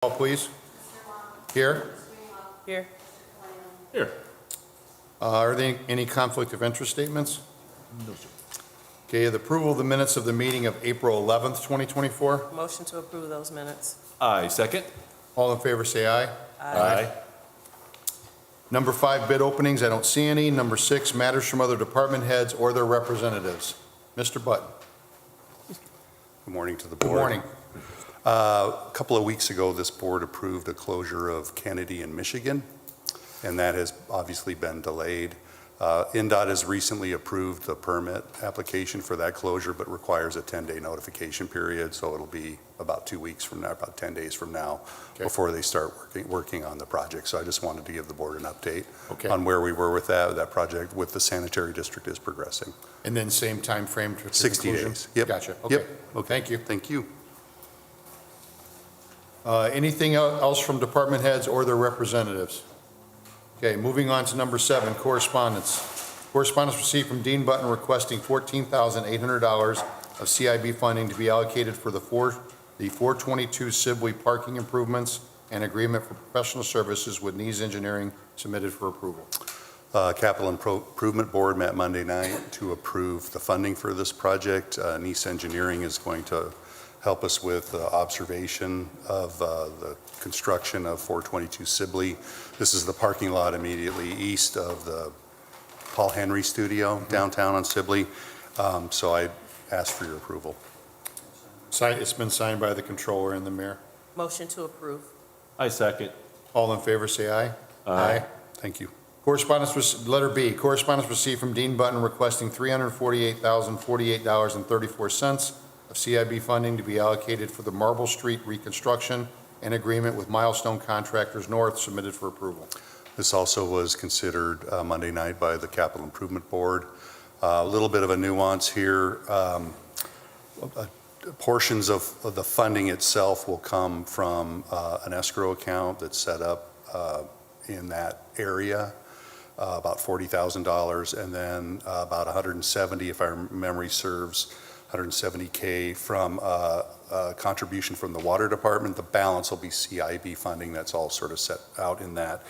Call, please. Here. Here. Here. Are there any conflict of interest statements? No, sir. Okay, the approval of the minutes of the meeting of April 11th, 2024. Motion to approve those minutes. Aye, second. All in favor, say aye. Aye. Number 5, bid openings. I don't see any. Number 6, matters from other department heads or their representatives. Mr. Button. Good morning to the Good board. morning. A couple of weeks ago, this board approved a closure of Kennedy in Michigan, and that has obviously been delayed. NDOT has recently approved the permit application for that closure, but requires a 10-day notification period, so it'll be about 2 weeks from now, about 10 days from now, Okay. before they start working on the project. So I just wanted to give the board an update Okay. on where we were with that project, with the sanitary district is progressing. And then same time frame to 60 conclusion? days. Yep. Gotcha. Okay. Yep. Okay. Thank you. Thank you. Anything else from department heads or their representatives? Okay, moving on to number 7, correspondence. Correspondence received from Dean Button requesting $14,800 of CIB funding to be allocated for the 422 Sibley parking improvements and agreement for professional services with Nees Engineering submitted for approval. Capital Improvement Board met Monday night to approve the funding for this project. Nees Engineering is going to help us with observation of the construction of 422 Sibley. This is the parking lot immediately east of the Paul Henry Studio downtown on Sibley. So I ask for your approval. It's been signed by the controller and the mayor. Motion to approve. I second. All in favor, say aye. Aye. Thank you. Correspondence, letter B, correspondence received from Dean Button requesting $348,048.34 of CIB funding to be allocated for the Marble Street reconstruction and agreement with Milestone Contractors North submitted for approval. This also was considered Monday night by the Capital Improvement Board. A little bit of a nuance here. Portions of the funding itself will come from an escrow account that's set up in that area, about $40,000, and then about 170, if our memory serves, 170K from a contribution from the water department. The balance will be CIB funding. That's all sort of set out in that.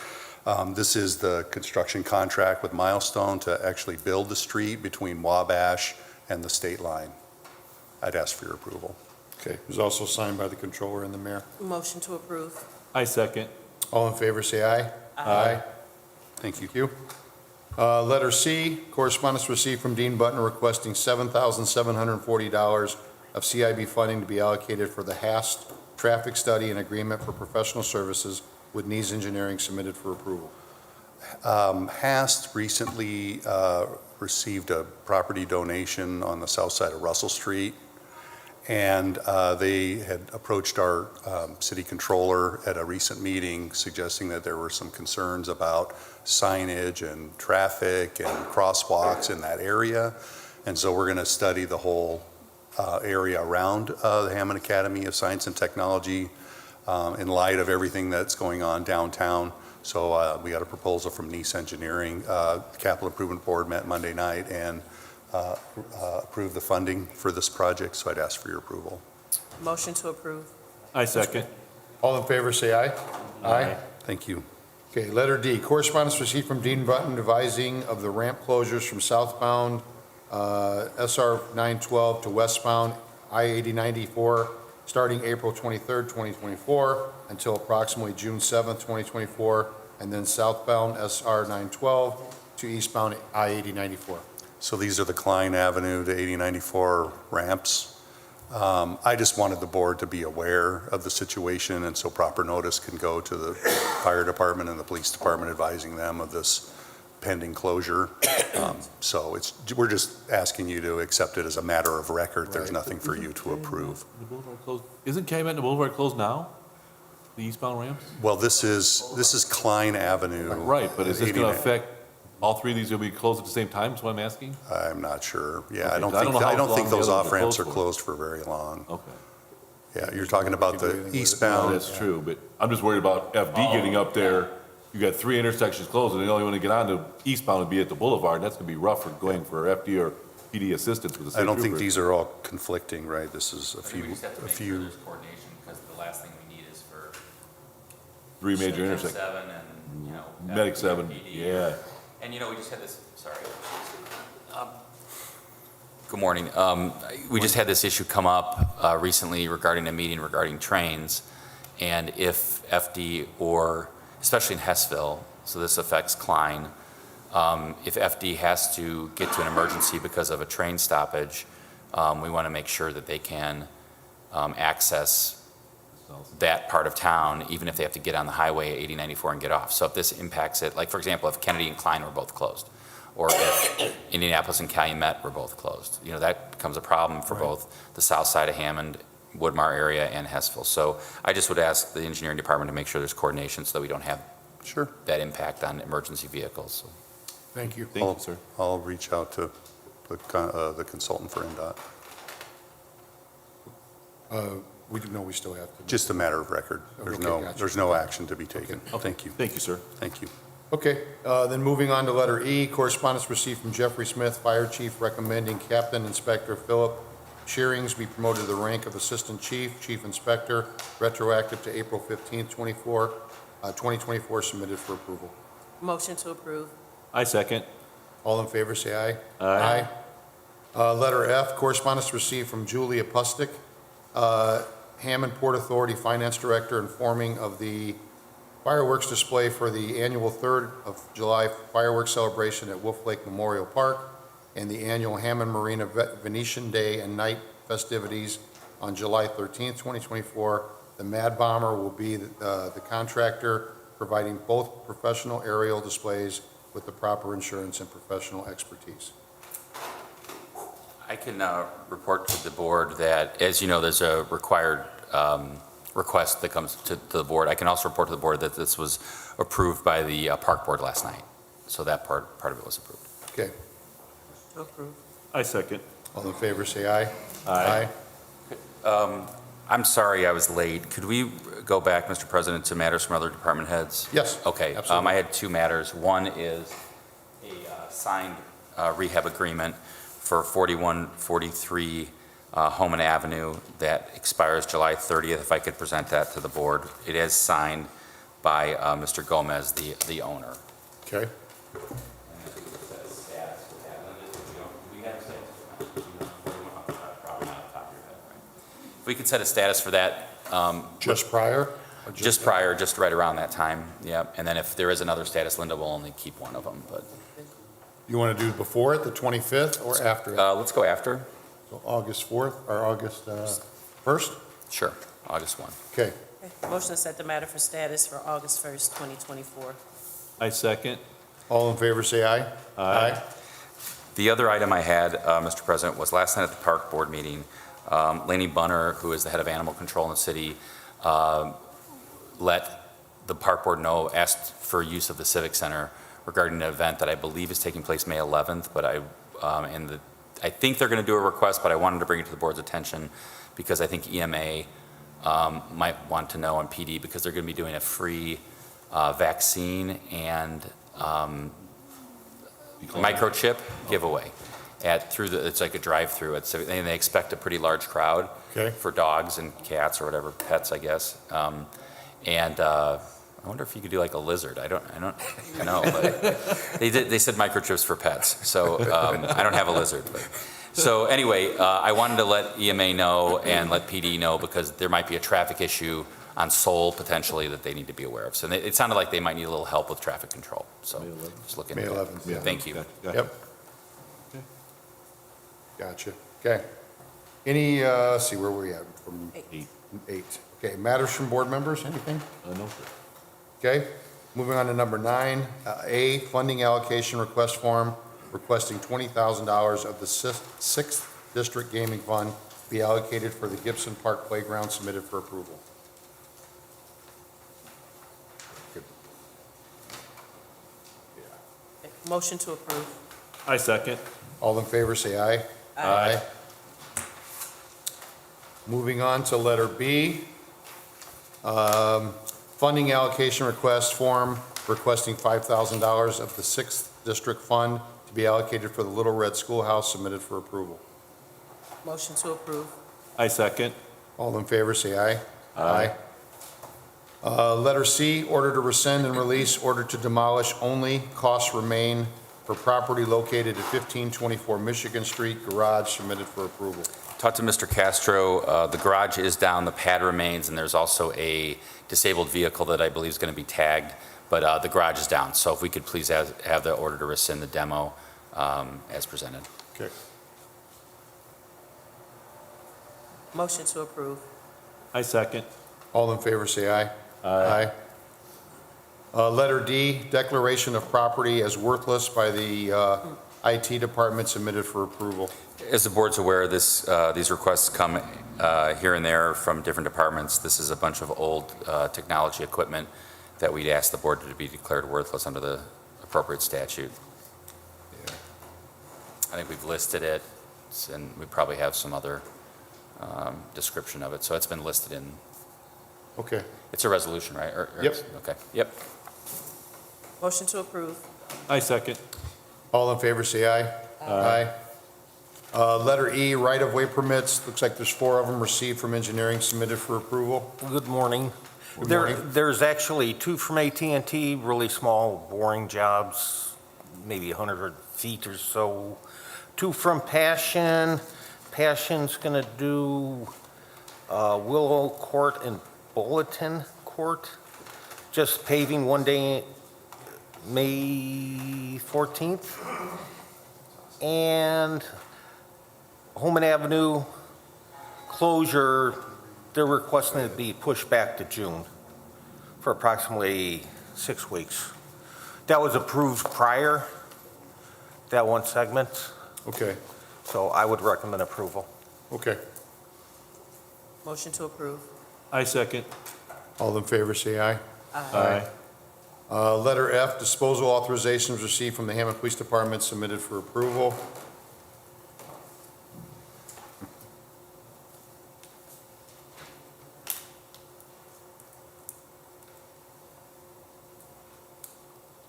This is the construction contract with Milestone to actually build the street between Wabash and the state line. I'd ask for your approval. Okay, it was also signed by the controller and the mayor. Motion to approve. I second. All in favor, say aye. Aye. Thank you. Thank you. Letter C, correspondence received from Dean Button requesting $7,740 of CIB funding to be allocated for the HAST traffic study and agreement for professional services with Nees Engineering submitted for approval. HAST recently received a property donation on the south side of Russell Street, and they had approached our city controller at a recent meeting suggesting that there were some concerns about signage and traffic and crosswalks in that area. And so we're going to study the whole area around the Hammond Academy of Science and Technology in light of everything that's going on downtown. So we got a proposal from Nees Engineering. Capital Improvement Board met Monday night and approved the funding for this project, so I'd ask for your approval. Motion to approve. I second. All in favor, say aye. Aye. Thank you. Okay, letter D, correspondence received from Dean Button advising of the ramp closures from southbound SR 912 to westbound I-8094 starting April 23rd, 2024 until approximately June 7th, 2024, and then southbound SR 912 to eastbound I-8094. So these are the Klein Avenue to 8094 ramps. I just wanted the board to be aware of the situation, and so proper notice can go to the fire department and the police department advising them of this pending closure. So we're just asking you to accept it as a matter of record. There's Right. nothing for you to approve. The boulevard closed. Isn't Calumet the Boulevard closed now? The eastbound ramps? Well, this is Klein Avenue. Right, but is this going to 89. affect, all three of these will be closed at the same time, is what I'm asking? I'm not sure. Yeah, Okay, I don't 'cause I think don't know how those long the other off ones are ramps are closed for. closed for very long. Okay. Yeah, you're talking about the No, eastbound. that's true, but I'm just worried about FD getting up there. You got 3 intersections closed, and the only one to get on to eastbound would be at the boulevard. That's going to be rough for going for FD or PD assistance with the state I don't think troopers. these are all conflicting, right? This is a I think we few, just have to a make sure few. there's coordination, because the last thing we need is for Three major Medic intersections. 7 and, you know. Medic 7, PD. yeah. And, you know, we just had this, sorry. Good morning. We just had this issue come up recently regarding a meeting regarding trains. And if FD or, especially in Hessville, so this affects Klein, if FD has to get to an emergency because of a train stoppage, we want to make sure that they can access that part of town, even if they have to get on the highway at 8094 and get off. So if this impacts it, like for example, if Kennedy and Klein were both closed, or if Indianapolis and Calumet were both closed, you know, that becomes a problem for both the south side of Hammond, Woodmar area, and Hessville. So I just would ask the engineering department to make sure there's coordination so that we don't have Sure. that impact on emergency vehicles. So, Thank you. Thank you, sir. I'll reach out to the consultant for NDOT. We still have to. Just a matter of record. Okay, gotcha. There's no action to be taken. Okay. Thank you. Thank you, sir. Thank you. Okay, then moving on to letter E, correspondence received from Jeffrey Smith, Fire Chief, recommending Captain Inspector Philip Shearings be promoted to the rank of Assistant Chief, Chief Inspector, retroactive to April 15th, 2024, submitted for approval. Motion to approve. I second. All in favor, say aye. Aye. Letter F, correspondence received from Julia Pustic, Hammond Port Authority Finance Director, informing of the fireworks display for the annual 3rd of July fireworks celebration at Wolf Lake Memorial Park and the annual Hammond Marina Venetian Day and Night festivities on July 13th, 2024. The Mad Bomber will be the contractor, providing both professional aerial displays with the proper insurance and professional expertise. I can report to the board that, as you know, there's a required request that comes to the board. I can also report to the board that this was approved by the park board last night. So that part of it was approved. Okay, To approve. I second. all in favor, say aye. Aye. I'm sorry I was late. Could we go back, Mr. President, to matters from other department heads? Yes, Okay. absolutely. I had two matters. One is a signed rehab agreement for 4143 Homan Avenue that expires July 30th. If I could present that to the board. It is signed by Mr. Gomez, the owner. Okay, If we could set a status for that, just prior? Or just prior, just right around that time, yeah. And then if there is another status, Linda will only keep one of them, but You want to do before it, the 25th, or after it? let's go after. So August 4th, or August 1st? Sure, August 1. Okay, Okay. Motion to set the matter for status for August 1st, 2024. I second. all in favor, say aye. Aye. The other item I had, Mr. President, was last night at the park board meeting, Laney Bunner, who is the head of animal control in the city, let the park board know, asked for use of the Civic Center regarding an event that I believe is taking place May 11th, but I think they're going to do a request, but I wanted to bring it to the board's attention because I think EMA might want to know on PD because they're going to be doing a free vaccine and microchip giveaway it's like a drive-through. And they expect a pretty large crowd Okay. for dogs and cats or whatever, pets, I guess. I wonder if you could do like a lizard. I don't know, but they said microchips for pets. So I don't have a lizard. So anyway, I wanted to let EMA know and let PD know because there might be a traffic issue on Seoul potentially that they need to be aware of. So it sounded like they might need a little help with traffic control. So just looking. May 11th, yeah. Thank you. Yep. Gotcha, okay. Any, let's see, where were we at? From 8. Okay, matters from board members, anything? No, sir. Okay, moving on to number 9, A, funding allocation request form requesting $20,000 of the 6th District Gaming Fund be allocated for the Gibson Park Playground, submitted for approval. Good. Motion to approve. I second. All in favor, say aye. Aye. Moving on to letter B, funding allocation request form requesting $5,000 of the 6th District Fund to be allocated for the Little Red Schoolhouse, submitted for approval. Motion to approve. I second. All in favor, say aye. Aye. Letter C, order to rescind and release, order to demolish only, costs remain for property located at 1524 Michigan Street, garage submitted for approval. Talked to Mr. Castro. The garage is down, the pad remains, and there's also a disabled vehicle that I believe is going to be tagged, but the garage is down. So if we could please have the order to rescind the demo as presented. Okay. Motion to approve. I second. All in favor, say aye. Aye. Letter D, declaration of property as worthless by the IT department submitted for approval. As the board's aware, these requests come here and there from different departments. This is a bunch of old technology equipment that we'd ask the board to be declared worthless under the appropriate statute. I think we've listed it, and we probably have some other description of it. So it's been listed in, Okay. it's a resolution, right? Yep. Okay, yep. Motion to approve. I second. All in favor, say aye. Aye. Letter E, right-of-way permits. Looks like there's 4 of them received from engineering submitted for approval. Good morning. Good morning. There's actually 2 from AT&T, really small boring jobs, maybe 100 feet or so. 2 from Passion. Passion's going to do Willow Court and Bulletin Court, just paving one day, May 14th. And Holman Avenue closure, they're requesting it be pushed back to June for approximately 6 weeks. That was approved prior, that one segment, Okay, so I would recommend approval. okay. Motion to approve. I second. All in favor, say aye. Aye. Letter F, disposal authorizations received from the Hammond Police Department submitted for approval.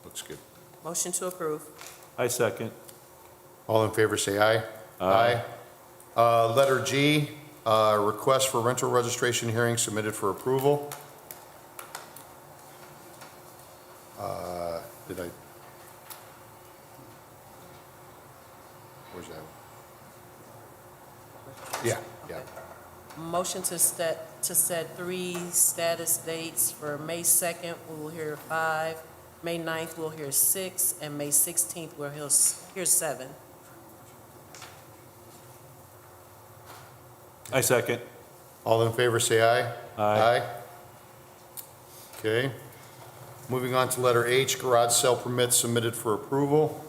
Looks good. Motion to approve. I second. All in favor, say aye. Aye. Letter G, request for rental registration hearing submitted for approval. Did I? Where's that? Yeah. Motion to set 3 status dates for May 2nd, we will hear 5, May 9th, we'll hear 6, and May 16th, we'll hear 7. I second. All in favor, say aye. Aye. Okay. Moving on to letter H, garage sale permits submitted for approval.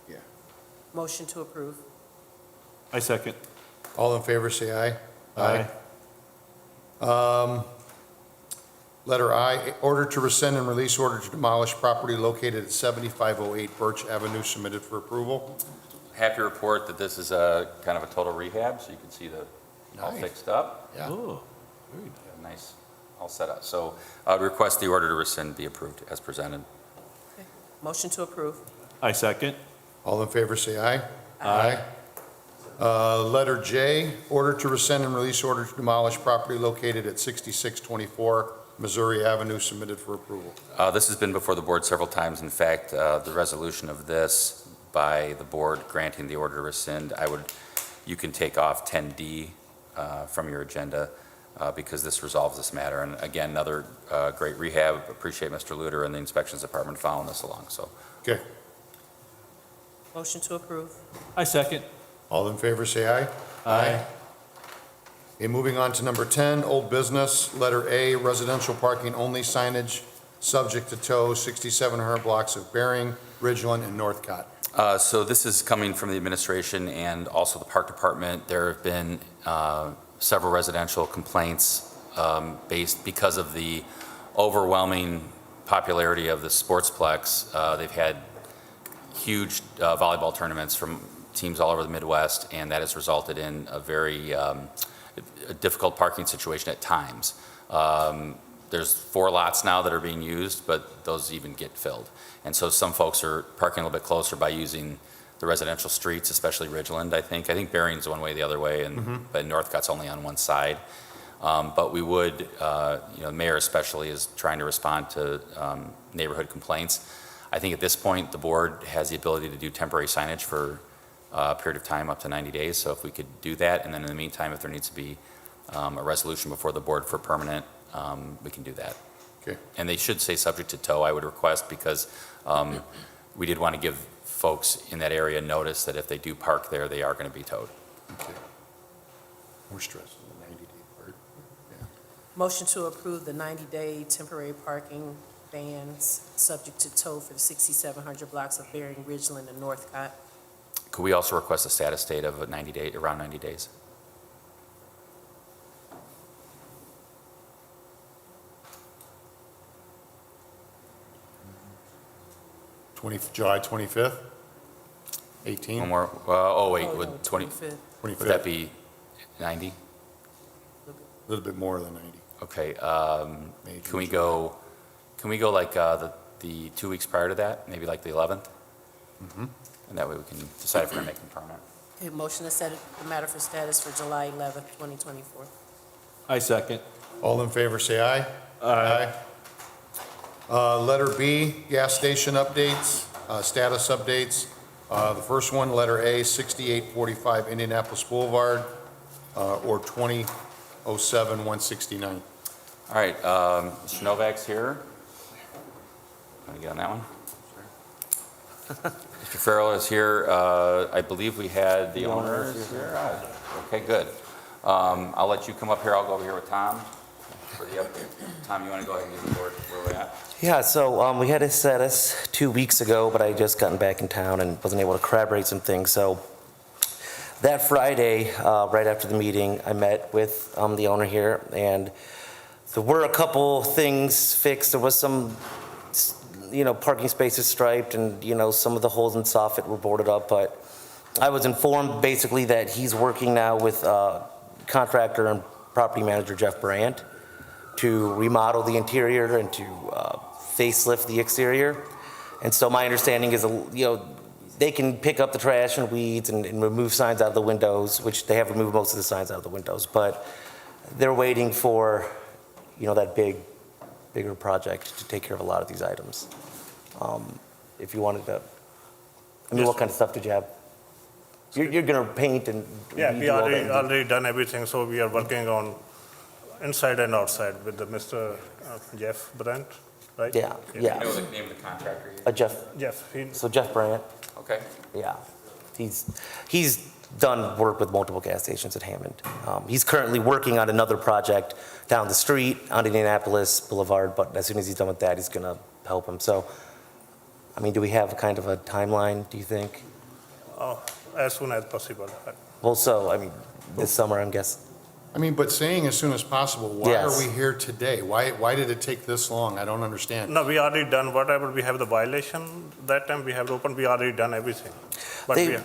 Yeah. Motion to approve. I second. All in favor, say aye. Aye. Letter I, order to rescind and release order to demolish property located at 7508 Birch Avenue submitted for approval. Happy to report that this is a kind of a total rehab, so you can see all Nice. fixed up. Yeah. Oh, Nice, all set up. So I would request the order to rescind be approved as presented. Motion to approve. I second. All in favor, say aye. Aye. Letter J, order to rescind and release order to demolish property located at 6624 Missouri Avenue submitted for approval. This has been before the board several times. In fact, the resolution of this by the board granting the order to rescind, you can take off 10D from your agenda because this resolves this matter. And again, another great rehab. Appreciate Mr. Luter and the inspections department following this along. So Okay. Motion to approve. I second. All in favor, say aye. Aye. Okay, moving on to number 10, old business. Letter A, residential parking only signage, subject to tow, 6,700 blocks of Bering, Ridgeland, and Northcott. So this is coming from the administration and also the park department. There have been several residential complaints because of the overwhelming popularity of the sportsplex. They've had huge volleyball tournaments from teams all over the Midwest, and that has resulted in a very a difficult parking situation at times. there's 4 lots now that are being used, but those even get filled. And so some folks are parking a little bit closer by using the residential streets, especially Ridgeland, I think. I think Barring's one way the other way, but Northcutt's only on one side. But we would, the mayor especially is trying to respond to neighborhood complaints. I think at this point, the board has the ability to do temporary signage for a period of time up to 90 days. So if we could do that, and then in the meantime, if there needs to be a resolution before the board for permanent, we can do that. Okay. And they should say subject to tow, I would request, because we did want to give folks in that area notice that if they do park there, they are going to be towed. Okay. More stress on the 90-day part. Motion to approve the 90-day temporary parking bans subject to tow for the 6,700 blocks of Bering, Ridgeland, and Northcott. Could we also request a status date of around 90 days? July 25th? 18? One more, oh wait, Oh, no, would 20, 25th. would that be 90? A little bit more than 90. Okay, May, can we June, go like the 2 weeks prior to that, maybe like the 11th? And that way we can decide if we're going to make them permanent. Okay, motion to set the matter for status for July 11th, 2024. I second. All in favor, say aye. Aye. Letter B, gas station updates, status updates. The first one, letter A, 6845 Indianapolis Boulevard, or 2007 169. All right, Mr. Novak's here. Want to get on that one? Mr. Farrell is here. I believe we had the owner is here. Okay, good. I'll let you come up here. I'll go over here with Tom for the update. Tom, you want to go ahead and give the board where we're at? Yeah, so we had a status 2 weeks ago, but I had just gotten back in town and wasn't able to corroborate some things. So that Friday, right after the meeting, I met with the owner here, and there were a couple things fixed. There was some, parking spaces striped, and, some of the holes in soffit were boarded up, but I was informed basically that he's working now with contractor and property manager Jeff Brandt to remodel the interior and to facelift the exterior. And so my understanding is, they can pick up the trash and weeds and remove signs out of the windows, which they have removed most of the signs out of the windows, but they're waiting for, that bigger project to take care of a lot of these items. If you wanted to, what kind of stuff did you have? You're gonna paint and Yeah, we redo all that? already done everything, so we are working on inside and outside with the Mr. Jeff Brandt, right? Yeah, You yeah. know the name of the contractor? Jeff, Jeff, so Jeff Brandt, Okay. yeah. He's done work with multiple gas stations at Hammond. He's currently working on another project down the street on Indianapolis Boulevard, but as soon as he's done with that, he's gonna help him. So, do we have kind of a timeline, do you think? as soon as possible. Well, so, this summer, I'm guessing. But saying as soon as possible, why are Yes. we here today? Why did it take this long? I don't understand. No, we already done whatever we have the violation, that time we have opened, we already done everything. But we,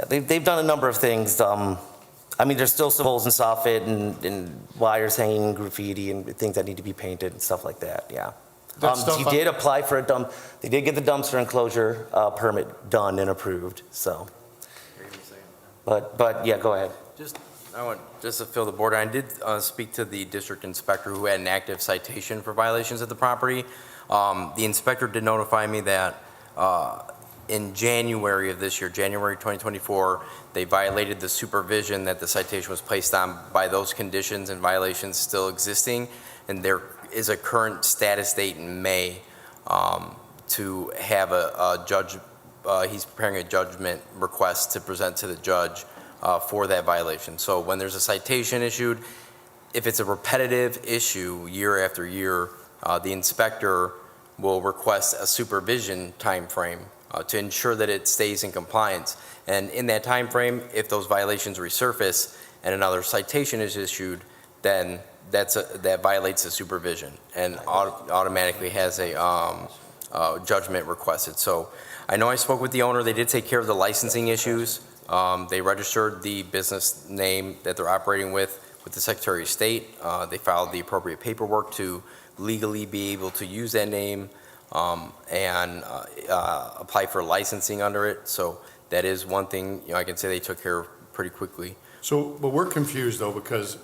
They've done a number of things. There's still some holes in soffit and wires hanging, graffiti and things that need to be painted and stuff like that, yeah. That stuff He on- did apply for they did get the dumpster enclosure permit done and approved, so. But, yeah, go ahead. I want just to fill the board. I did speak to the district inspector who had an active citation for violations at the property. The inspector did notify me that in January of this year, January 2024, they violated the supervision that the citation was placed on by those conditions and violations still existing. And there is a current status date in May to have a judge, he's preparing a judgment request to present to the judge for that violation. So when there's a citation issued, if it's a repetitive issue year after year, the inspector will request a supervision timeframe to ensure that it stays in compliance. And in that timeframe, if those violations resurface and another citation is issued, then that violates the supervision and automatically has a judgment requested. So I know I spoke with the owner. They did take care of the licensing issues. They registered the business name that they're operating with the Secretary of State. They filed the appropriate paperwork to legally be able to use that name and apply for licensing under it. So that is one thing, I can say they took care of pretty quickly. So, but we're confused though, because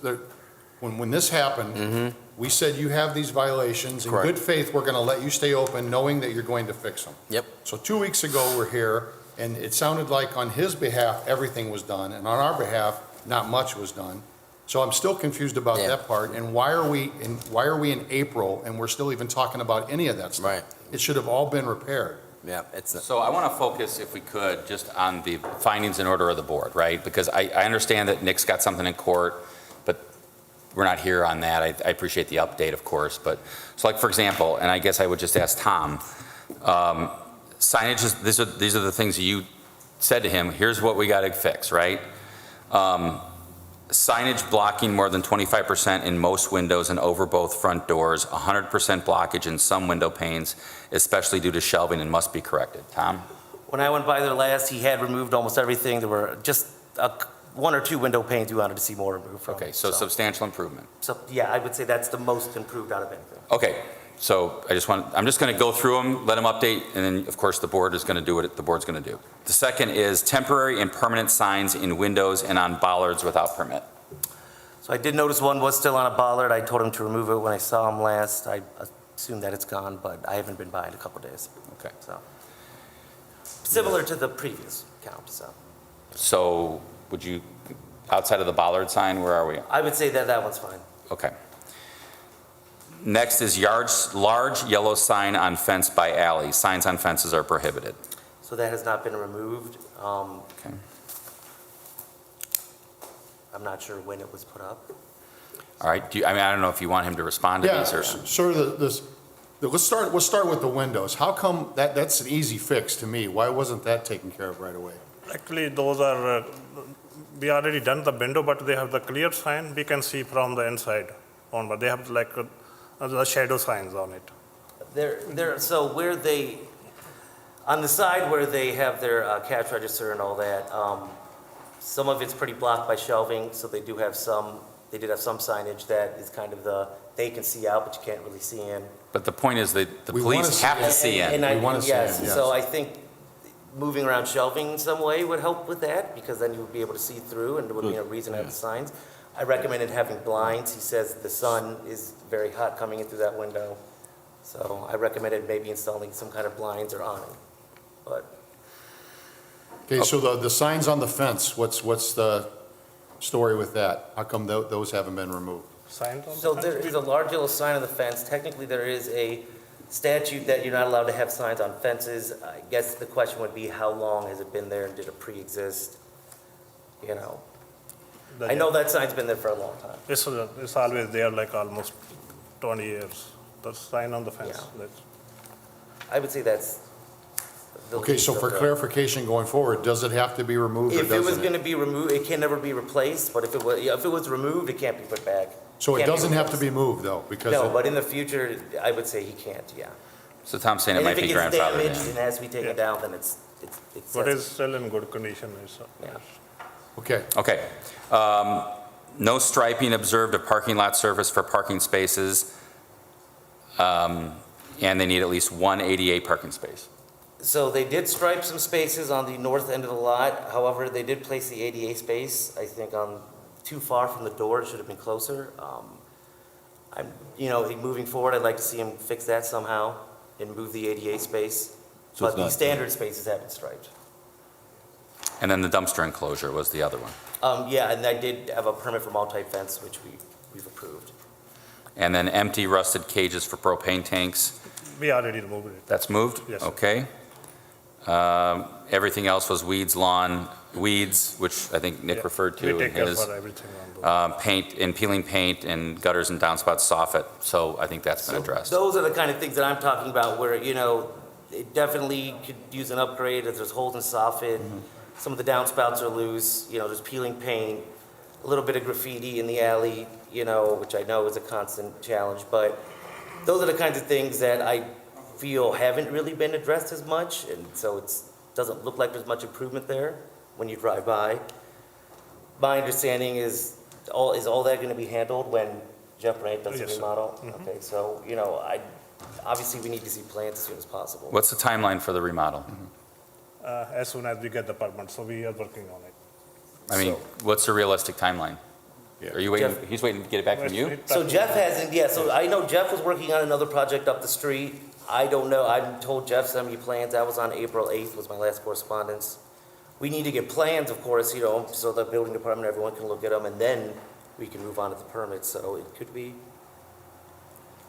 when this happened, we said you have these violations. In Correct. good faith, we're gonna let you stay open, knowing that you're going to fix them. Yep. So 2 weeks ago, we're here, and it sounded like on his behalf, everything was done, and on our behalf, not much was done. So I'm still confused about Yeah. that part, and why are we in April, and we're still even talking about any of that stuff? Right. It should have all been repaired. Yeah, it's, So I want to focus, if we could, just on the findings and order of the board, right? Because I understand that Nick's got something in court, but we're not here on that. I appreciate the update, of course, but, so like, for example, and I guess I would just ask Tom, signage is, these are the things that you said to him, here's what we got to fix, right? Signage blocking more than 25% in most windows and over both front doors, 100% blockage in some window panes, especially due to shelving, and must be corrected. Tom? When I went by there last, he had removed almost everything. There were just one or two window panes we wanted to see more removed from. Okay, so substantial improvement. So, yeah, I would say that's the most improved out of anything. Okay, so I'm just going to go through them, let them update, and then, of course, the board is going to do what the board's going to do. The second is temporary and permanent signs in windows and on bollards without permit. So I did notice one was still on a bollard. I told him to remove it when I saw him last. I assume that it's gone, but I haven't been by in a couple days. Okay. So, similar to the previous count, so. So would you, outside of the bollard sign, where are we? I would say that that one's fine. Okay. Next is large yellow sign on fence by alley. Signs on fences are prohibited. So that has not been removed. Okay. I'm not sure when it was put up. All right, I don't know if you want him to respond to Yeah, these or. sort of let's start with the windows. How come that's an easy fix to me? Why wasn't that taken care of right away? Actually, those are, we already done the window, but they have the clear sign. We can see from the inside on, but they have like the shadow signs on it. So where they, on the side where they have their cash register and all that, some of it's pretty blocked by shelving, so they did have some signage that is kind of they can see out, but you can't really see in. But the point is that the We wanna police see have to it. see in. And We wanna see yes, it, yes. so I think moving around shelving in some way would help with that, because then you would be able to see through and there would be no reason to have the signs. I recommended having blinds. He says the sun is very hot coming in through that window. So I recommended maybe installing some kind of blinds or awning, but. Okay, so the signs on the fence, what's the story with that? How come those haven't been removed? Signs on the So fence? there is a large yellow sign on the fence. Technically, there is a statute that you're not allowed to have signs on fences. I guess the question would be, how long has it been there and did it pre-exist? You know, I know that sign's been there for a long time. It's always there, like almost 20 years, the sign on the fence. Yeah. That's- I would say that's. the Okay, least so of for the- clarification going forward, does it have to be removed or If it was doesn't going it? to be removed, it can never be replaced, but if it was removed, it can't be put back. So it Can't be doesn't have to replaced. be moved though, because No, it- but in the future, I would say he can't, yeah. So Tom's saying it And might if be it gets grandfathered damaged in. and has to be taken Yeah. down, then it's. But it's still in good condition. Yeah. okay. Okay. No striping observed of parking lot surface for parking spaces. And they need at least one ADA parking space. So they did stripe some spaces on the north end of the lot. However, they did place the ADA space, I think, on too far from the door. It should have been closer. Moving forward, I'd like to see him fix that somehow and move the ADA space. So it's But the not- standard spaces have been striped. And then the dumpster enclosure was the other one. Yeah, and I did have a permit for multi-fence, which we've approved. And then empty rusted cages for propane tanks. We already removed it. That's moved? Yes. Okay. Everything else was weeds, which I think Nick Yeah. referred to We in take care his. for everything on those. Paint and peeling paint and gutters and downspouts soffit. So I think that's been So addressed. those are the kind of things that I'm talking about where, it definitely could use an upgrade if there's holes in soffit. Some of the downspouts are loose, there's peeling paint, a little bit of graffiti in the alley, which I know is a constant challenge. But those are the kinds of things that I feel haven't really been addressed as much. And so it doesn't look like there's much improvement there when you drive by. My understanding is all that going to be handled when Jeff Bryant does the Yes, sir. remodel? Okay, so, obviously we need to see plans as soon as possible. What's the timeline for the remodel? As soon as we get the permit, so we are working on it. I mean, what's the realistic timeline? Are you waiting, Jeff- he's waiting to get it back from you? So Jeff hasn't, yeah, so I know Jeff was working on another project up the street. I don't know, I told Jeff send me plans, that was on April 8th was my last correspondence. We need to get plans, of course, so the building department, everyone can look at them, and then we can move on to the permits, so it could be,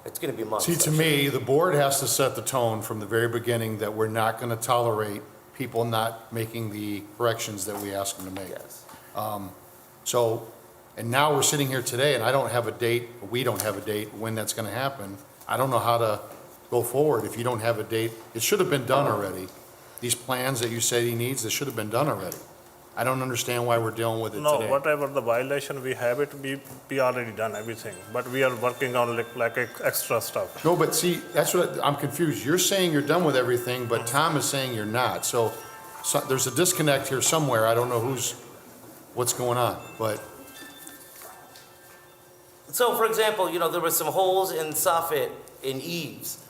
it's gonna be months. See, to me, the board has to set the tone from the very beginning that we're not going to tolerate people not making the corrections that we ask them to make. Yes. So, and now we're sitting here today, and I don't have a date, we don't have a date when that's going to happen. I don't know how to go forward if you don't have a date. It should have been done already. These plans that you say he needs, they should have been done already. I don't understand why we're dealing with it No, today. whatever the violation we have it, we already done everything, but we are working on like extra stuff. No, but see, that's what, I'm confused. You're saying you're done with everything, but Tom is saying you're not. So there's a disconnect here somewhere. I don't know what's going on, but So, for example, there were some holes in soffit in eaves.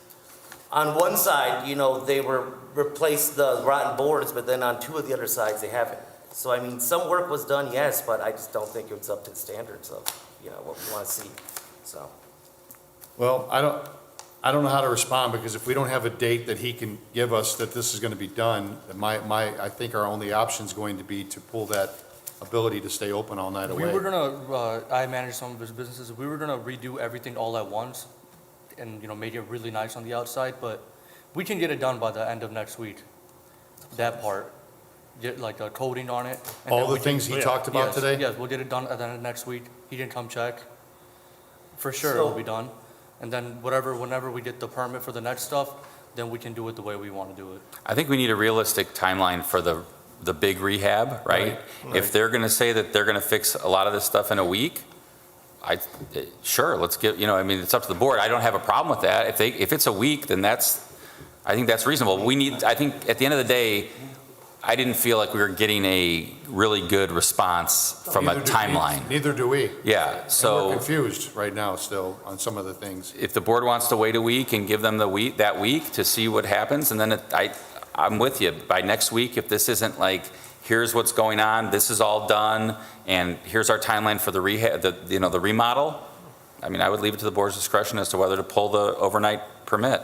On one side, they replaced the rotten boards, but then on two of the other sides, they haven't. So, I mean, some work was done, yes, but I just don't think it's up to the standards of, what we want to see, so. well, I don't know how to respond, because if we don't have a date that he can give us that this is going to be done, then I think our only option is going to be to pull that ability to stay open all night We away. were gonna, I manage some of his businesses, we were gonna redo everything all at once and, make it really nice on the outside, but we can get it done by the end of next week. That part, get like a coating on it. and All then the we can- things he talked about Yes, today? Yes, we'll get it done at the end of next week. He didn't come check. For sure it'll be done. And then whenever we get the permit for the next stuff, then we can do it the way we wanna do it. I think we need a realistic timeline for the big rehab, right? If they're gonna say that they're gonna fix a lot of this stuff in a week, sure, let's get, it's up to the board. I don't have a problem with that. If it's a week, then I think that's reasonable. I think at the end of the day, I didn't feel like we were getting a really good response from a Neither do we. timeline. Neither do we. Yeah, And so we're confused right now still on some of the things. if the board wants to wait a week and give them that week to see what happens, and then I'm with you. By next week, if this isn't like, here's what's going on, this is all done, and here's our timeline for the rehab, the remodel, I would leave it to the board's discretion as to whether to pull the overnight permit.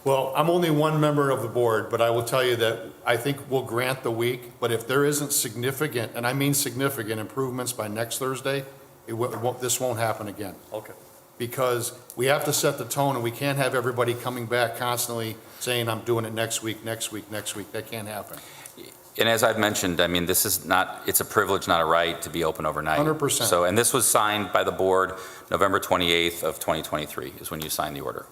Well, I'm only one member of the board, but I will tell you that I think we'll grant the week, but if there isn't significant, and I mean significant improvements by next Thursday, this won't happen again. Okay. Because we have to set the tone, and we can't have everybody coming back constantly saying, I'm doing it next week, next week, next week. That can't happen. And as I've mentioned, this is not, it's a privilege, not a right, to be open overnight. 100%. So, and this was signed by the board November 28th of 2023 is when you signed the order.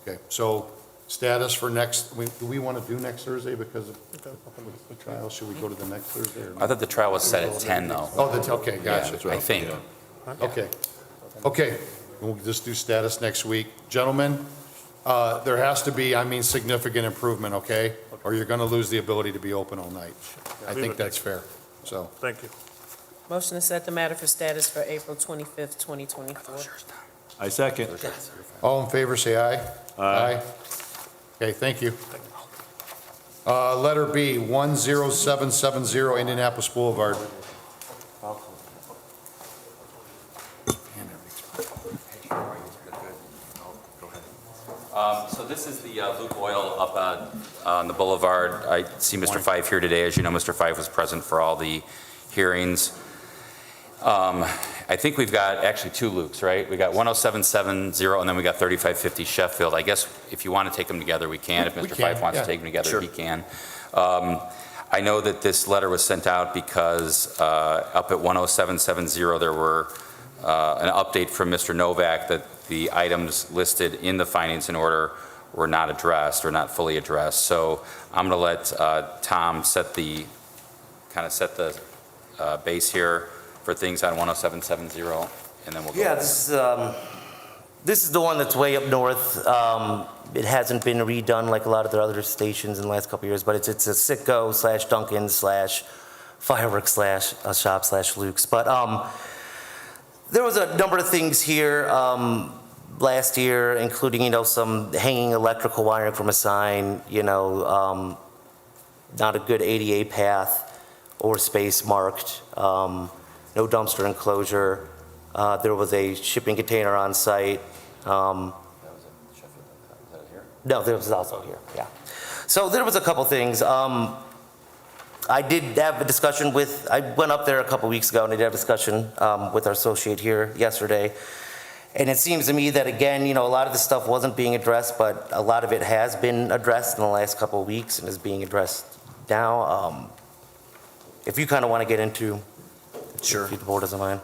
Okay, so status for do we want to do next Thursday because of the trial? Should we go to the next Thursday? or I thought the trial was set at 10 though. Oh, okay, gotcha. Yeah, I think. Okay, we'll just do status next week. Gentlemen, there has to be, significant improvement, okay? Or you're going to lose the ability to be open all night. I think that's fair, so. Thank you. Motion to set the matter for status for April 25th, 2024. I second. All in favor, say aye. Aye. Okay, thank you. Letter B, 10770 Indianapolis Boulevard. So this is the Luke Oil up on the boulevard. I see Mr. Fife here today. As you know, Mr. Fife was present for all the hearings. I think we've got actually two Lukes, right? We got 10770 and then we got 3550 Sheffield. I guess if you want to take them together, we can. If We Mr. can, Fife wants yeah. to take them together, Sure. he can. I know that this letter was sent out because up at 10770, there were an update from Mr. Novak that the items listed in the findings and order were not addressed or not fully addressed. So I'm going to let Tom set the base here for things on 10770, and then we'll go. Yeah, this is the one that's way up north. It hasn't been redone like a lot of the other stations in the last couple of years, but it's a Citgo / Dunkin' / fireworks / shop / Luke's. But There was a number of things here last year, including, some hanging electrical wiring from a sign, not a good ADA path or space marked, no dumpster enclosure. There was a shipping container on site. No, there was also here, yeah. So there was a couple things. I did have a discussion I went up there a couple weeks ago and I did have a discussion with our associate here yesterday. And it seems to me that, again, a lot of this stuff wasn't being addressed, but a lot of it has been addressed in the last couple of weeks and is being addressed now. If you kind of want to get into, Sure. if the board doesn't mind.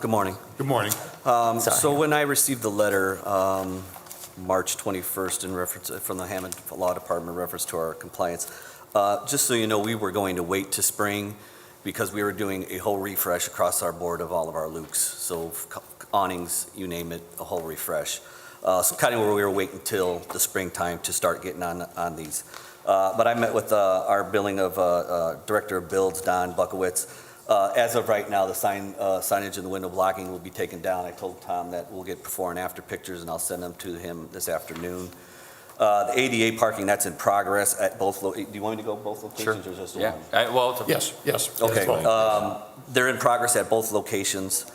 Good morning. Good morning. Sorry. So when I received the letter, March 21st, in reference from the Hammond Law Department, in reference to our compliance, just so you know, we were going to wait to spring because we were doing a whole refresh across our board of all of our lukes. So awnings, you name it, a whole refresh. So kind of where we were waiting till the springtime to start getting on these. But I met with our billing of Director of Builds, Don Buckowitz. As of right now, the signage and the window blocking will be taken down. I told Tom that we'll get before and after pictures, and I'll send them to him this afternoon. The ADA parking, that's in progress at both, do you want me to go both locations or just the Yeah, one? Yes. Okay, That's fine. they're in progress at both locations.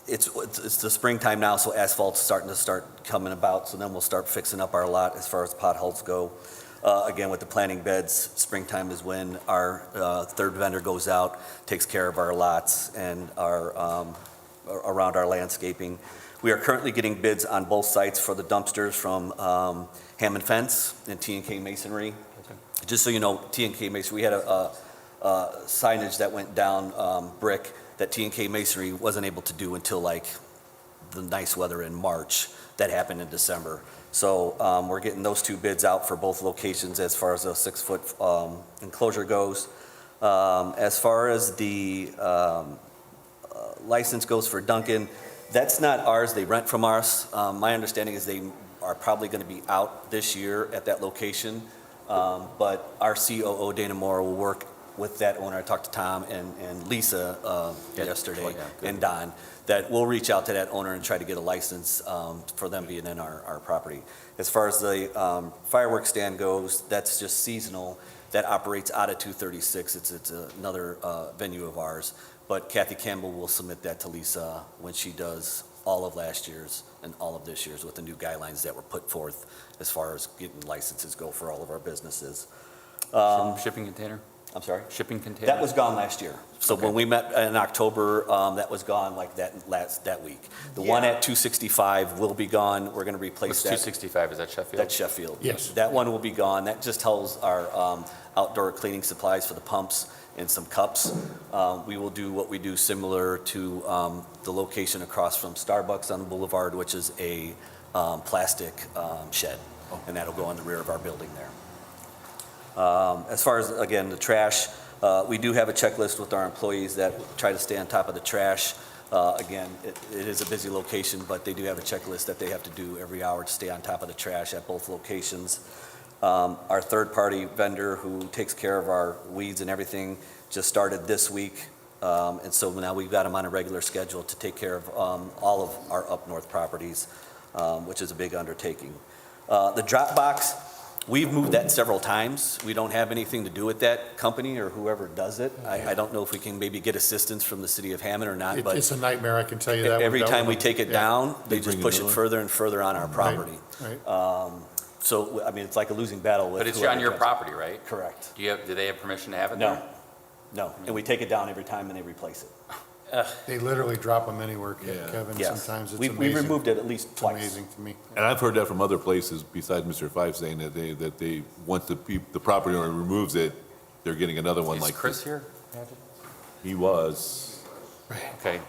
It's the springtime now, so asphalt's starting to coming about, so then we'll start fixing up our lot as far as potholes go. Again, with the planting beds, springtime is when our third vendor goes out, takes care of our lots and our around our landscaping. We are currently getting bids on both sites for the dumpsters from Hammond Fence and T&K Masonry. Just so you know, T&K Masonry, we had a signage that went down brick that T&K Masonry wasn't able to do until like the nice weather in March. That happened in December. So we're getting those two bids out for both locations as far as a 6-foot enclosure goes. As far as the license goes for Duncan, that's not ours, they rent from us. My understanding is they are probably going to be out this year at that location. But our COO, Dana Moore, will work with that owner. I talked to Tom and Lisa yesterday, and Don, that we'll reach out to that owner and try to get a license for them being in our property. As far as the fireworks stand goes, that's just seasonal. That operates out of 236. It's another venue of ours. But Kathy Campbell will submit that to Lisa when she does all of last year's and all of this year's with the new guidelines that were put forth as far as getting licenses go for all of our businesses. Shipping container? I'm sorry? Shipping container? That was gone last year. So when we met in October, that was gone like that week. The one at 265 will be gone. We're going to replace What's that. 265, is that Sheffield? That's Sheffield. Yes. That one will be gone. That just holds our outdoor cleaning supplies for the pumps and some cups. We will do what we do similar to the location across from Starbucks on the Boulevard, which is a plastic shed. And that'll go on the rear of our building there. As far as, again, the trash, we do have a checklist with our employees that try to stay on top of the trash. Again, it is a busy location, but they do have a checklist that they have to do every hour to stay on top of the trash at both locations. Our third-party vendor who takes care of our weeds and everything just started this week. And so now we've got them on a regular schedule to take care of all of our up north properties, which is a big undertaking. The drop box, we've moved that several times. We don't have anything to do with that company or whoever does it. I don't know if we can maybe get assistance from the city of Hammond or not, but It's a nightmare, I can tell you that. every We've dealt time we with take it yeah. down, they They just bring push it another one? further and further on our property. Right. So, I mean, it's like a losing battle with But it's whoever on your does it. property, right? Correct. Do they have permission to have it No, there? no. And we take it down every time and they replace it. They literally drop them anywhere, Kevin. Yes. Sometimes it's We amazing. removed it at least It's twice. amazing to me. And I've heard that from other places besides Mr. Fife saying that they once the property owner removes it, they're getting another one Is like Chris this. here? He was. Okay.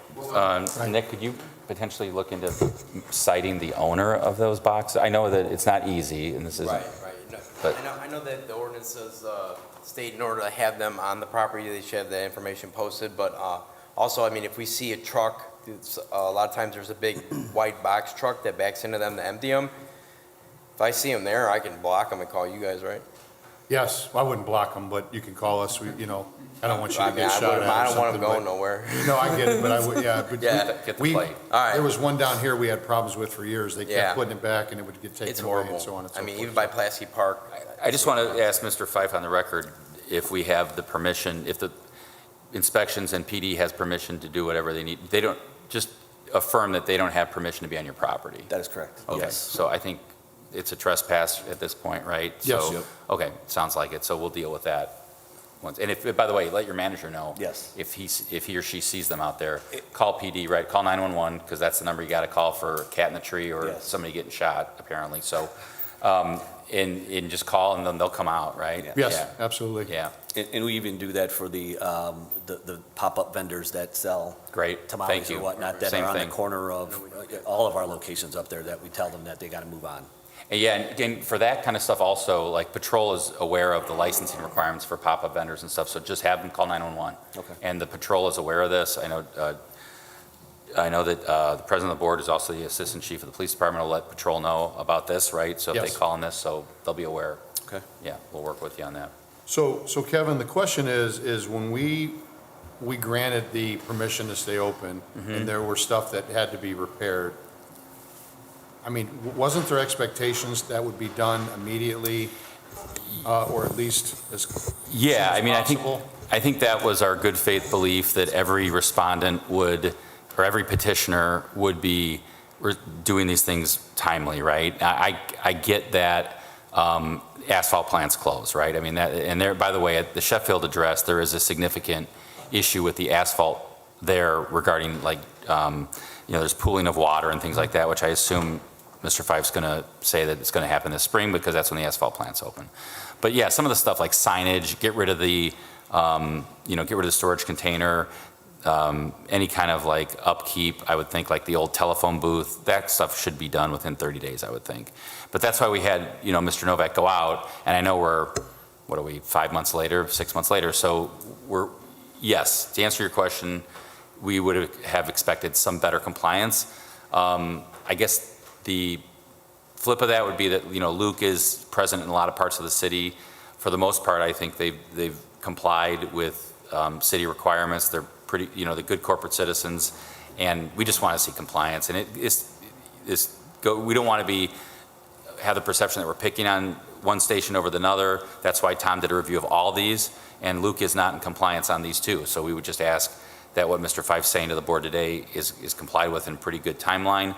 Nick, could you potentially look into citing the owner of those boxes? I know that it's not easy, and this isn't. Right. No, But- I know that the ordinance says, state in order to have them on the property, they should have that information posted, but also, I mean, if we see a truck, a lot of times there's a big white box truck that backs into them to empty them. If I see them there, I can block them and call you guys, right? Yes, I wouldn't block them, but you can call us, I don't want you to get shot at or I don't want them something, going but- nowhere. No, I get it, but I would, yeah, but Yeah. Get the we, plate. All right. there was one down here we had problems with for years. They Yeah. kept putting it back and it would get It's taken away horrible. and so on and so I forth. mean, even by Plasky Park. I just want to ask Mr. Fife on the record if we have the permission, if the inspections and PD has permission to do whatever they need. They don't, just affirm that they don't have permission to be on your property. That is correct. Okay, Yes. so I think it's a trespass at this point, right? Yes. So- Yep. Okay, sounds like it, so we'll deal with that once. And if, by the way, let your manager know. Yes. If he or she sees them out there, call PD, right? Call 911, because that's the number you got to call for a cat in the tree or Yes. somebody getting shot, apparently. So, and just call and then they'll come out, right? Yeah. Yes, Yeah. absolutely. Yeah, And we even do that for the pop-up vendors that sell great, thank tamales you. or whatnot that Same are on the thing. corner of all of our locations up there that we tell them that they got to move on. And yeah, and again, for that kind of stuff also, like Patrol is aware of the licensing requirements for pop-up vendors and stuff, so just have them call 911. Okay. And the Patrol is aware of this. I know that the president of the board is also the assistant chief of the police department will let Patrol know about this, right? So if Yes. they call on this, so they'll be aware. Okay. Yeah, we'll work with you on that. So Kevin, the question is when we granted the permission to stay open and there were stuff that had to be repaired, I mean, wasn't there expectations that would be done immediately, or at least as Yeah, soon as I mean, possible? I think that was our good faith belief that every respondent would, or every petitioner would be doing these things timely, right? I get that asphalt plants close, right? I mean, that, and there, by the way, at the Sheffield address, there is a significant issue with the asphalt there regarding like, there's pooling of water and things like that, which I assume Mr. Fife's going to say that it's going to happen this spring because that's when the asphalt plant's open. But yeah, some of the stuff like signage, get rid of the, get rid of the storage container, any kind of like upkeep, I would think like the old telephone booth, that stuff should be done within 30 days, I would think. But that's why we had, Mr. Novak go out, and I know we're, 5 months later, 6 months later, so yes, to answer your question, we would have expected some better compliance. I guess the flip of that would be that, Luke is present in a lot of parts of the city. For the most part, I think they've complied with city requirements. They're pretty, they're good corporate citizens, and we just want to see compliance. And we don't want to have the perception that we're picking on one station over another. That's why Tom did a review of all these, and Luke is not in compliance on these too. So we would just ask that what Mr. Fife's saying to the board today is complied with in pretty good timeline.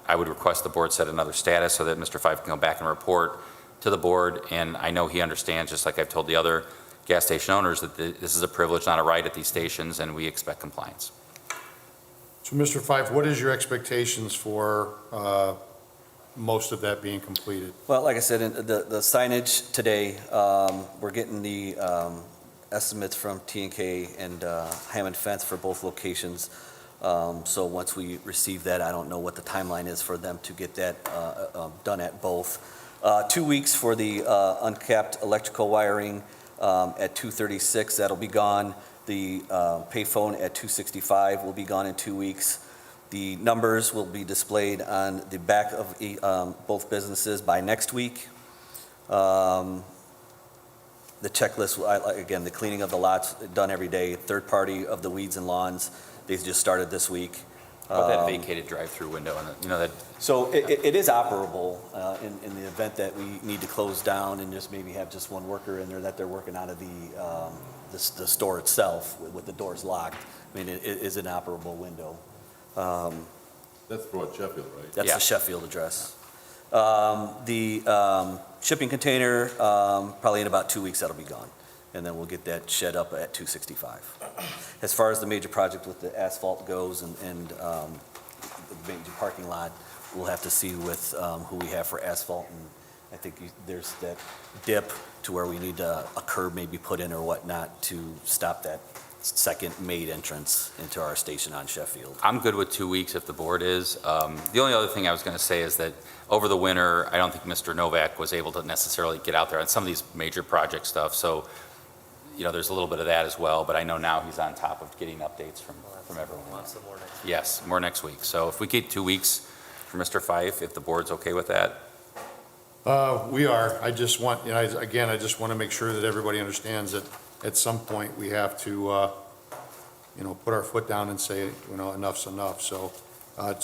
I would request the board set another status so that Mr. Fife can go back and report to the board, and I know he understands, just like I've told the other gas station owners, that this is a privilege, not a right at these stations, and we expect compliance. So Mr. Fife, what is your expectations for most of that being completed? Well, like I said, the signage today, we're getting the estimates from T&K and Hammond Fence for both locations. So once we receive that, I don't know what the timeline is for them to get that done at both. 2 weeks for the uncapped electrical wiring at 236, that'll be gone. The payphone at 265 will be gone in 2 weeks. The numbers will be displayed on the back of both businesses by next week. The checklist, again, the cleaning of the lots done every day. Third party of the weeds and lawns, they just started this week. About that vacated drive-through window, and that. So it is operable in the event that we need to close down and just maybe have just one worker in there that they're working out of the store itself with the doors locked. I mean, it is an operable window. That's for what, Sheffield, right? That's Yeah. the Sheffield address. The shipping container, probably in about 2 weeks, that'll be gone. And then we'll get that shed up at 265. As far as the major project with the asphalt goes and the major parking lot, we'll have to see with who we have for asphalt. And I think there's that dip to where we need a curb maybe put in or whatnot to stop that second main entrance into our station on Sheffield. I'm good with 2 weeks if the board is. The only other thing I was going to say is that over the winter, I don't think Mr. Novak was able to necessarily get out there on some of these major project stuff. So, there's a little bit of that as well, but I know now he's on top of getting updates from everyone. Yes, more next week. So if we get 2 weeks for Mr. Fife, if the board's okay with that. We are. I just want, you know, again, I just want to make sure that everybody understands that at some point we have to, you know, put our foot down and say, you know, enough's enough. So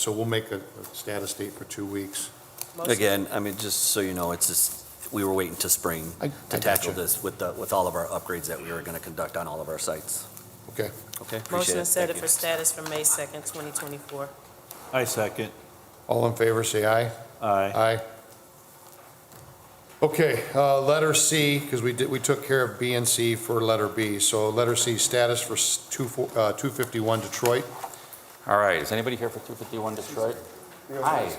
we'll make a status date for 2 weeks. Motion- Again, I mean, just so you know, it's just, we were waiting to spring I to tackle gotcha. this with all of our upgrades that we were going to conduct on all of our sites. Okay. Okay, appreciate Motion it. to set Thank it you. for status for May 2nd, 2024. I second. All in favor, say aye. Aye. Aye. Okay, letter C, because we took care of B and C for letter B. So letter C, status for 251 Detroit. All right, is anybody here for 251 Detroit? Hi.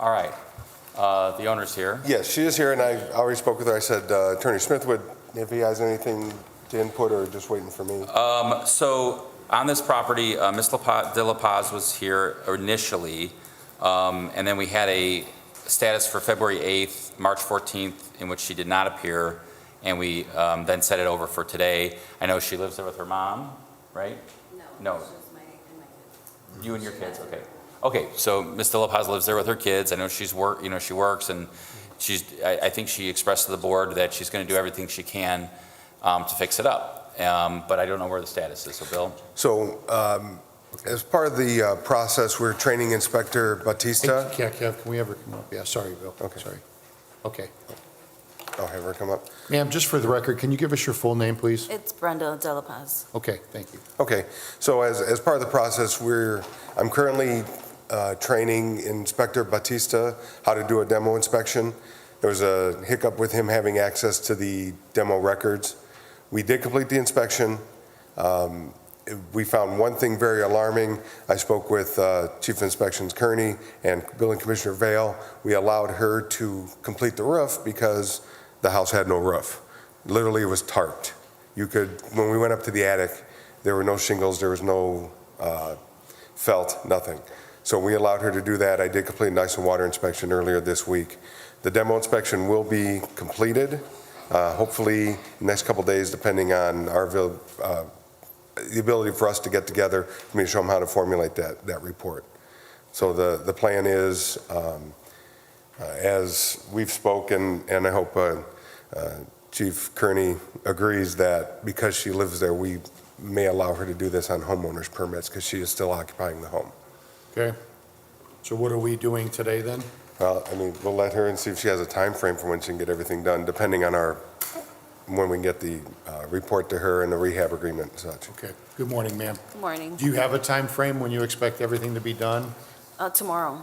All right, the owner's here. Yes, she is here, and I already spoke with her. I said Attorney Smith would, if he has anything to input, or just waiting for me. So on this property, Ms. De La Paz was here initially, and then we had a status for February 8th, March 14th, in which she did not appear, and we then set it over for today. I know she lives there with her mom, right? No. You and your kids, okay. Okay, so Ms. De La Paz lives there with her kids. I know she works, and I think she expressed to the board that she's going to do everything she can to fix it up. But I don't know where the status is, so Bill? So as part of the process, we're training Inspector Batista. Hey, Kev, can we ever come up? Yeah, sorry, Bill. Okay. Sorry. Okay. I'll have her come up. Ma'am, just for the record, can you give us your full name, please? It's Brenda De La Paz. Okay, thank you. Okay, so as part of the process, I'm currently training Inspector Batista how to do a demo inspection. There was a hiccup with him having access to the demo records. We did complete the inspection. We found one thing very alarming. I spoke with Chief of Inspections Kearney and Building Commissioner Vale. We allowed her to complete the roof because the house had no roof. Literally, it was tarped. When we went up to the attic, there were no shingles, there was no felt, nothing. So we allowed her to do that. I did complete an ice and water inspection earlier this week. The demo inspection will be completed, hopefully in the next couple days, depending on the ability for us to get together for me to show them how to formulate that report. So the plan is, as we've spoken, and I hope Chief Kearney agrees that because she lives there, we may allow her to do this on homeowner's permits because she is still occupying the home. Okay. So what are we doing today then? Well, I mean, we'll let her and see if she has a time frame for when she can get everything done, depending on when we can get the report to her and the rehab agreement and such. Okay. Good morning, ma'am. Good morning. Do you have a time frame when you expect everything to be done? Tomorrow.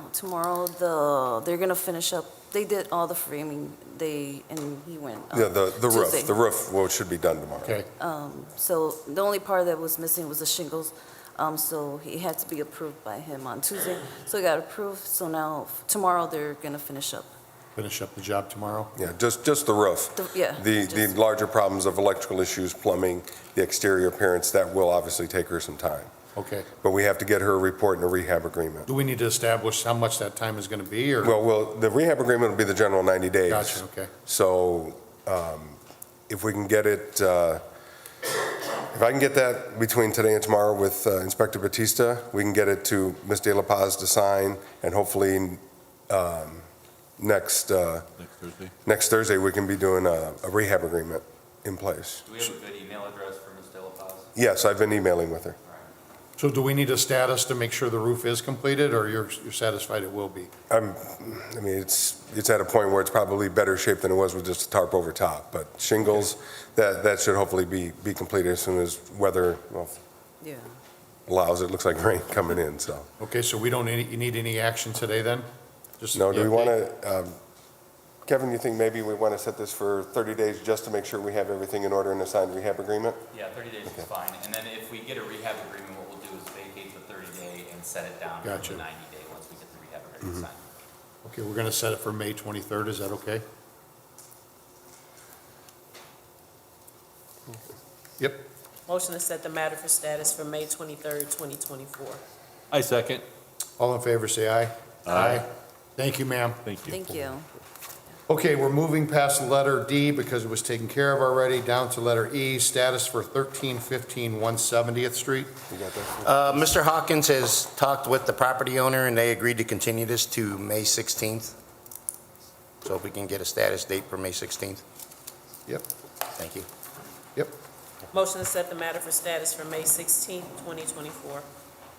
They're gonna finish up. They did all the framing. And he went. Yeah, the roof. Tuesday. The roof should be done tomorrow. Okay. So the only part that was missing was the shingles. So he had to be approved by him on Tuesday. So he got approved. So now tomorrow they're gonna finish up. Finish up the job tomorrow? Yeah, just the roof. The larger problems of electrical issues, plumbing, the exterior appearance, that will obviously take her some time. Okay. But we have to get her a report and a rehab agreement. Do we need to establish how much that time is going to be, or? Well, the rehab agreement will be the general 90 days. Gotcha, okay. So if we can get it, if I can get that between today and tomorrow with Inspector Batista, we can get it to Ms. De La Paz to sign, and hopefully next Thursday, we can be doing a rehab agreement in place. Do we have a good email address for Ms. De La Paz? Yes, I've been emailing with her. So do we need a status to make sure the roof is completed, or you're satisfied it will be? I mean, it's at a point where it's probably better shape than it was with just a tarp over top, but shingles, that should hopefully be completed as soon as weather allows. It looks like rain coming in, so. Okay, so we don't need any action today then? Just No, do we the want update? to, Kevin, you think maybe we want to set this for 30 days just to make sure we have everything in order in a signed rehab agreement? Yeah, 30 days is fine. And then if we get a rehab agreement, what we'll do is vacate the 30-day and set it down for the Gotcha. 90-day once we get the rehab agreement signed. Okay, we're going to set it for May 23rd, is that okay? Yep. Motion to set the matter for status for May 23rd, 2024. I second. All in favor, say aye. Aye. Thank you, ma'am. Thank you. Thank you. Okay, we're moving past letter D because it was taken care of already, down to letter E, status for 1315 170th Street. You got that? Mr. Hawkins has talked with the property owner, and they agreed to continue this to May 16th. So So if we can get a status date for May 16th, Yep, thank you. yep. Motion to set the matter for status for May 16th, 2024.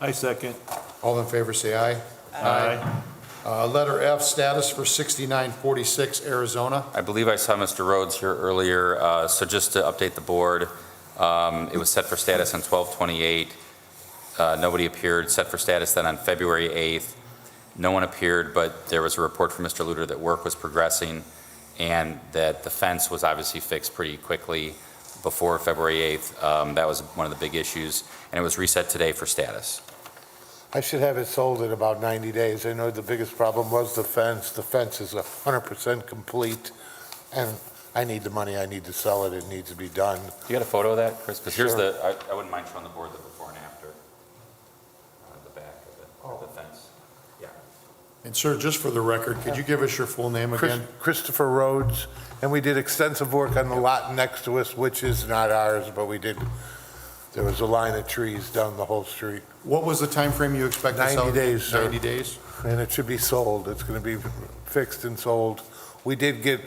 I second. All in favor, say aye. Letter F, status for 6946 Arizona. I believe I saw Mr. Rhodes here earlier, so just to update the board, it was set for status on 12/28. Nobody appeared, set for status then on February 8th. No one appeared, but there was a report from Mr. Luter that work was progressing and that the fence was obviously fixed pretty quickly before February 8th. That was one of the big issues, and it was reset today for status. I should have it sold in about 90 days. I know the biggest problem was the fence. The fence is 100% complete, and I need the money. I need to sell it. It needs to be done. You got a photo of that, Chris? Because here's Sure. I wouldn't mind showing the board the before and after. The back of the fence. Yeah. And sir, just for the record, could you give us your full name again? Christopher Rhodes, and we did extensive work on the lot next to us, which is not ours, but we did. There was a line of trees down the whole street. What was the time frame you expect to sell? 90 days, sir. 90 days? And it should be sold. It's going to be fixed and sold. We did get,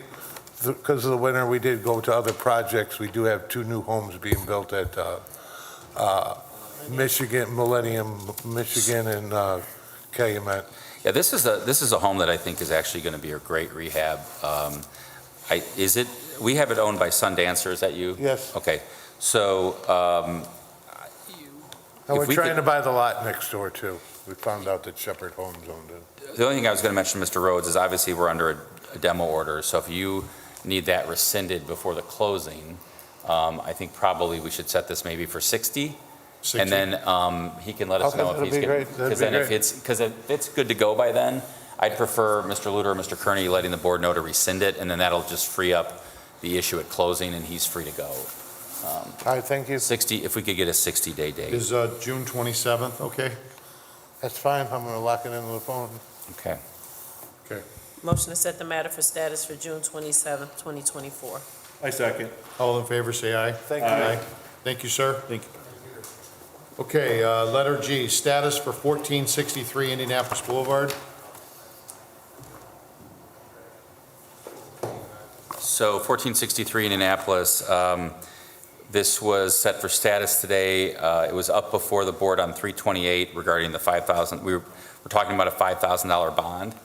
because of the winter, we did go to other projects. We do have 2 new homes being built at Michigan, Millennium, Michigan, and Calumet. Yeah, this is a home that I think is actually going to be a great rehab. We have it owned by Sundancer, is that you? Yes. Okay, so, And if we're we trying could- to buy the lot next door, too. We found out that Shepherd Homes owned it. the only thing I was going to mention, Mr. Rhodes, is obviously we're under a demo order, so if you need that rescinded before the closing, I think probably we should set this maybe for 60. 60? And then he can let us Okay, know if that'd he's be good. great. That'd Because be then if great. it's good to go by then, I'd prefer Mr. Luter or Mr. Kearney letting the board know to rescind it, and then that'll just free up the issue at closing, and he's free to go. All right, thank you. 60, if we could get a 60-day date. Is June 27th, okay? That's fine. I'm going to lock it into the phone. Okay. Okay. Motion to set the matter for status for June 27th, 2024. I second. All in favor, say aye. Thank you. Aye. Thank you, sir. Thank you. Okay, letter G, status for 1463 Indianapolis Boulevard. So 1463 Indianapolis, this was set for status today. It was up before the board on 3/28 regarding the 5,000. We're talking about a $5,000 bond.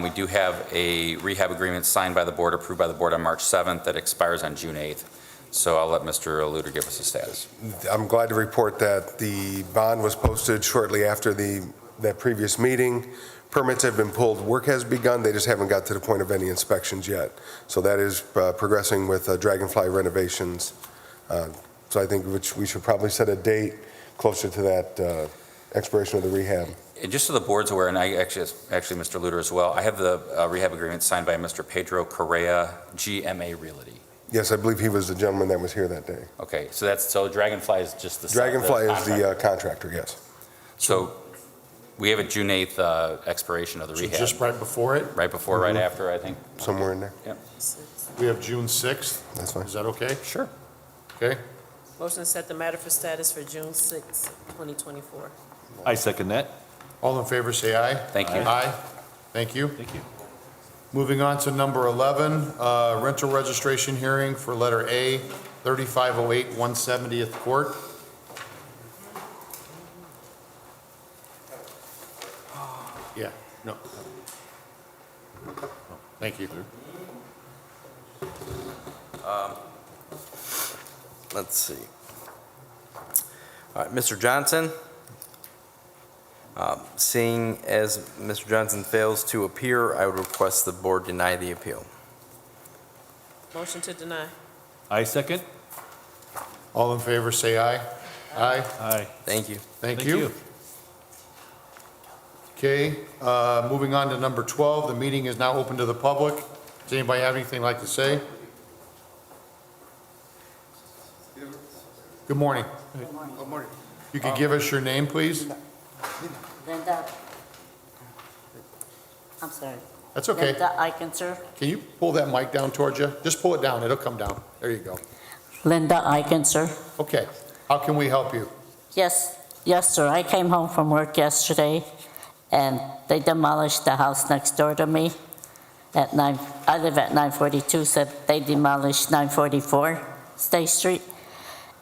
We do have a rehab agreement signed by the board, approved by the board on March 7th that expires on June 8th. So I'll let Mr. Luter give us a status. I'm glad to report that the bond was posted shortly after that previous meeting. Permits have been pulled, work has begun, they just haven't got to the point of any inspections yet. So that is progressing with Dragonfly renovations. So I think we should probably set a date closer to that expiration of the rehab. And just so the board's aware, and I actually Mr. Luter as well, I have the rehab agreement signed by Mr. Pedro Correa, GMA Realty. Yes, I believe he was the gentleman that was here that day. Okay, so Dragonfly is just the Dragonfly is the contract. contractor, yes. So we have a June 8th expiration of the So rehab. just right before it, Right before, right after, I think. Somewhere in there. we have June 6th. That's fine. Is that okay? Sure. Okay. Motion to set the matter for status for June 6th, 2024. I second that. All in favor, say aye. Thank you. Aye. Thank you. Thank you. Moving on to number 11, rental registration hearing for letter A, 3508 170th Court. Yeah, no. Thank you. Let's see. All right, Mr. Johnson. Seeing as Mr. Johnson fails to appear, I would request the board deny the appeal. Motion to deny. I second. All in favor, say aye. Aye. Aye. Thank you. Thank you. Okay, moving on to number 12, the meeting is now open to the public. Does anybody have anything like to say? Good morning. Good morning. You could give us your name, please? Linda, I'm sorry. That's okay. Linda Eikenser. Can you pull that mic down towards you? Just pull it down, it'll come down. There you go. Linda Eikenser. Okay, how can we help you? Yes, sir. I came home from work yesterday, and they demolished the house next door to me. I live at 942, so they demolished 944 State Street.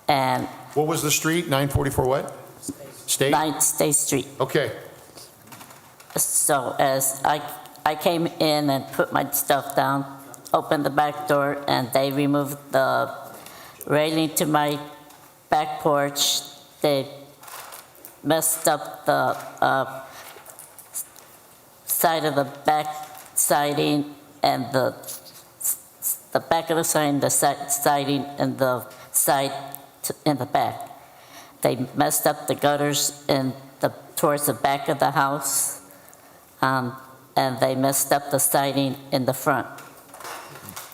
And What was the street? 944 what? State? 9 State Street. Okay. So as I came in and put my stuff down, opened the back door, and they removed the railing to my back porch. They messed up the side of the back siding and the back of the siding, the siding, and the side in the back. They messed up the gutters towards the back of the house, and they messed up the siding in the front.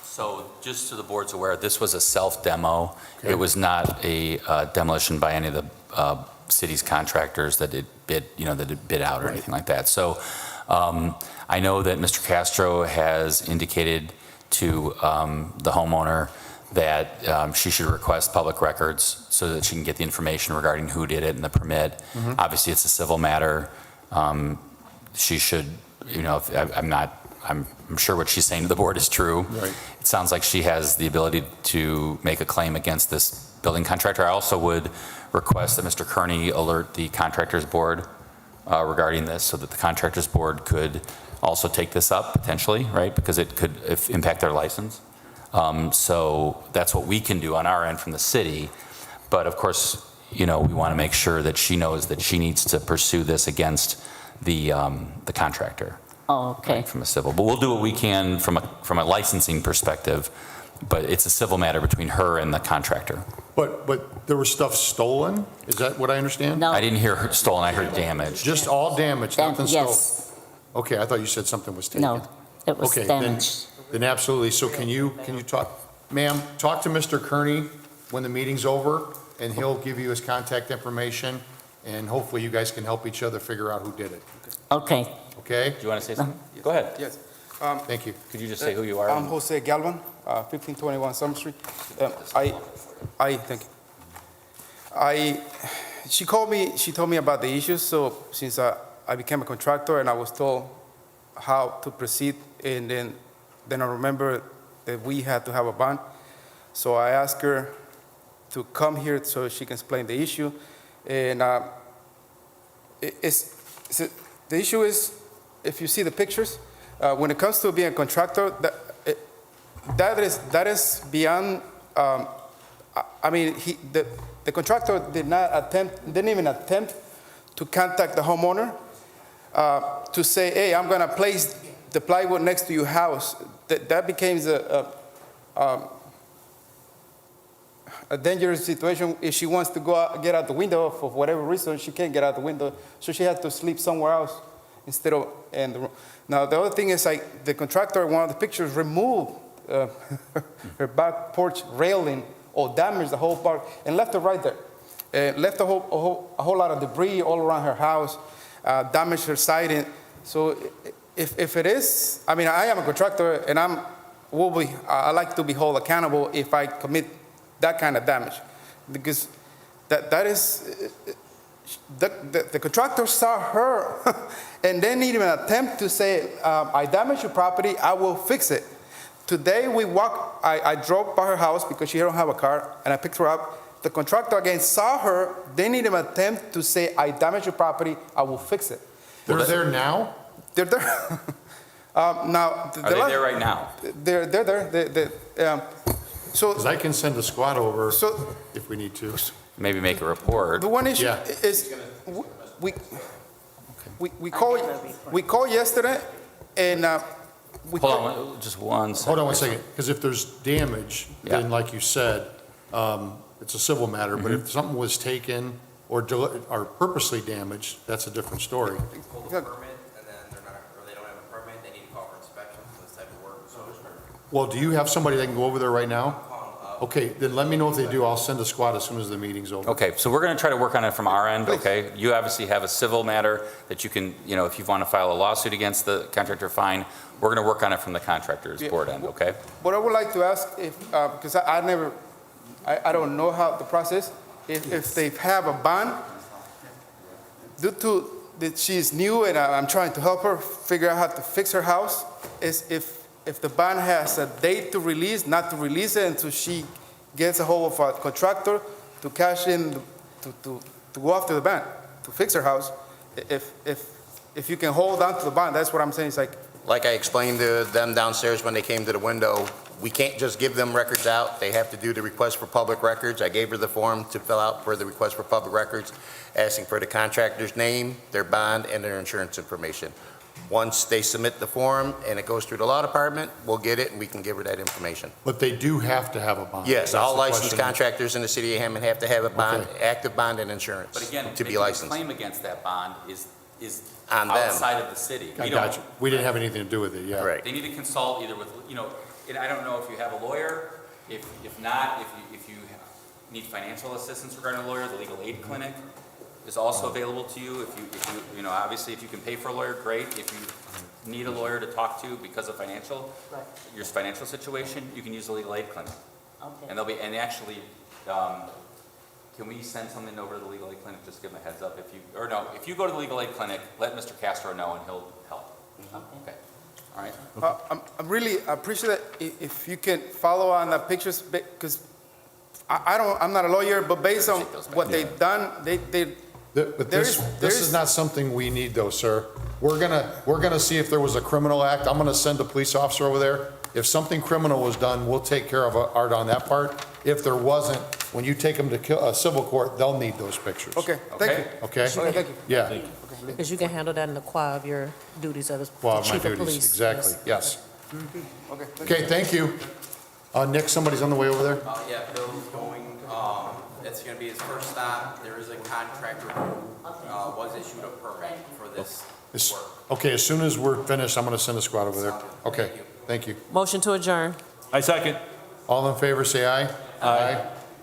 So just so the board's aware, this was a self-demo. It was not a demolition by any of the city's contractors that it bid out or anything like that. So I know that Mr. Castro has indicated to the homeowner that she should request public records so that she can get the information regarding who did it and the permit. Obviously, it's a civil matter. She should, I'm sure what she's saying to the board is true. Right. It sounds like she has the ability to make a claim against this building contractor. I also would request that Mr. Kearney alert the contractors board regarding this so that the contractors board could also take this up potentially, right? Because it could impact their license. So that's what we can do on our end from the city. But of course, we want to make sure that she knows that she needs to pursue this against the contractor. Oh, okay. Right, from a civil. But we'll do what we can from a licensing perspective, but it's a civil matter between her and the contractor. But there was stuff stolen? Is that what I understand? No. I didn't hear stolen, I heard damaged. Just all damaged, nothing stolen? Yes. Okay, I thought you said something was taken. No, it was Okay, damaged. then absolutely. So can you talk, ma'am, talk to Mr. Kearney when the meeting's over, and he'll give you his contact information, and hopefully you guys can help each other figure out who did it. Okay. Okay? Do you want to say something? Go ahead. Yes. Thank you. Could you just say who you are? I'm Jose Galvan, 1521 Summer Street. Thank you. She called me, she told me about the issues, so since I became a contractor and I was told how to proceed, and then I remember that we had to have a bond. So I asked her to come here so she can explain the issue. And the issue is, if you see the pictures, when it comes to being a contractor, that is beyond. The contractor didn't even attempt to contact the homeowner to say, "Hey, I'm going to place the plywood next to your house." That becomes a dangerous situation. If she wants to get out the window for whatever reason, she can't get out the window, so she had to sleep somewhere else instead of in the room. Now the other thing is, like, the contractor in one of the pictures removed her back porch railing or damaged the whole part and left it right there. Left a whole lot of debris all around her house, damaged her siding. So if it is, I am a contractor and I like to be held accountable if I commit that kind of damage, because that is the contractor saw her and didn't even attempt to say, "I damaged your property, I will fix it." Today I drove by her house because she don't have a car, and I picked her up. The contractor again saw her, didn't even attempt to say, "I damaged your property, I will fix it." They're there now? They're there. Now, Are they there right now? They're there. Because I can send a squad over if we need to. Maybe make a report. The one issue is we called yesterday, and Hold on, just one second. Hold on one second, because if there's damage, then like you said, it's a civil matter, but if something was taken or purposely damaged, that's a different story. Well, do you have somebody that can go over there right now? Okay, then let me know if they do. I'll send a squad as soon as the meeting's over. Okay, so we're going to try to work on it from our end, okay? You obviously have a civil matter that you can, if you want to file a lawsuit against the contractor, fine. We're going to work on it from the contractor's board end, okay? What I would like to ask, because I don't know how the process, if they have a bond, due to that she's new and I'm trying to help her figure out how to fix her house, is if the bond has a date to release, not to release it until she gets a hold of a contractor to cash in, to go after the bond, to fix her house. If you can hold on to the bond, that's what I'm saying, it's Like I explained to them downstairs when they came to the window, we can't just give them records out. They have to do the request for public records. I gave her the form to fill out for the request for public records, asking for the contractor's name, their bond, and their insurance information. Once they submit the form and it goes through the law department, we'll get it and we can give her that information. But they do have to have a bond. Yes, That's all the licensed question. contractors in the city of Hammond have to have a bond, Okay. active bond and insurance But again, to be making a licensed. claim against that bond is On them. outside of the city. I We got don't- you. We didn't have anything to do with it, yeah. Right. They need to consult either with, and I don't know if you have a lawyer. If not, if you need financial assistance regarding a lawyer, the legal aid clinic is also available to you. If you obviously, if you can pay for a lawyer, great. If you need a lawyer to talk to because of your financial situation, you can use the legal aid clinic. Okay. And actually, can we send something over to the legal aid clinic, just give them a heads up if you go to the legal aid clinic, let Mr. Castro know and he'll help. Okay, all right. I'm really appreciate it if you can follow on the pictures, because I'm not a lawyer, but based on what they've done, But There this is- is not something we need though, sir. We're gonna see if there was a criminal act. I'm gonna send a police officer over there. If something criminal was done, we'll take care of Art on that part. If there wasn't, when you take them to civil court, they'll need those pictures. Okay, thank you. Okay? Okay, thank you. Yeah, Because you can handle that in the qua of your duties as well, the my chief of duties, police. exactly, yes. Okay, thank you. Okay, thank you. Nick, somebody's on the way over there? Yeah, Bill's going, it's gonna be his first stop. There is a contractor who was issued a permit for this work. Okay, as soon as we're finished, I'm gonna send a squad over there. Okay, thank you. Motion to adjourn. I second. All in favor, say aye. Aye.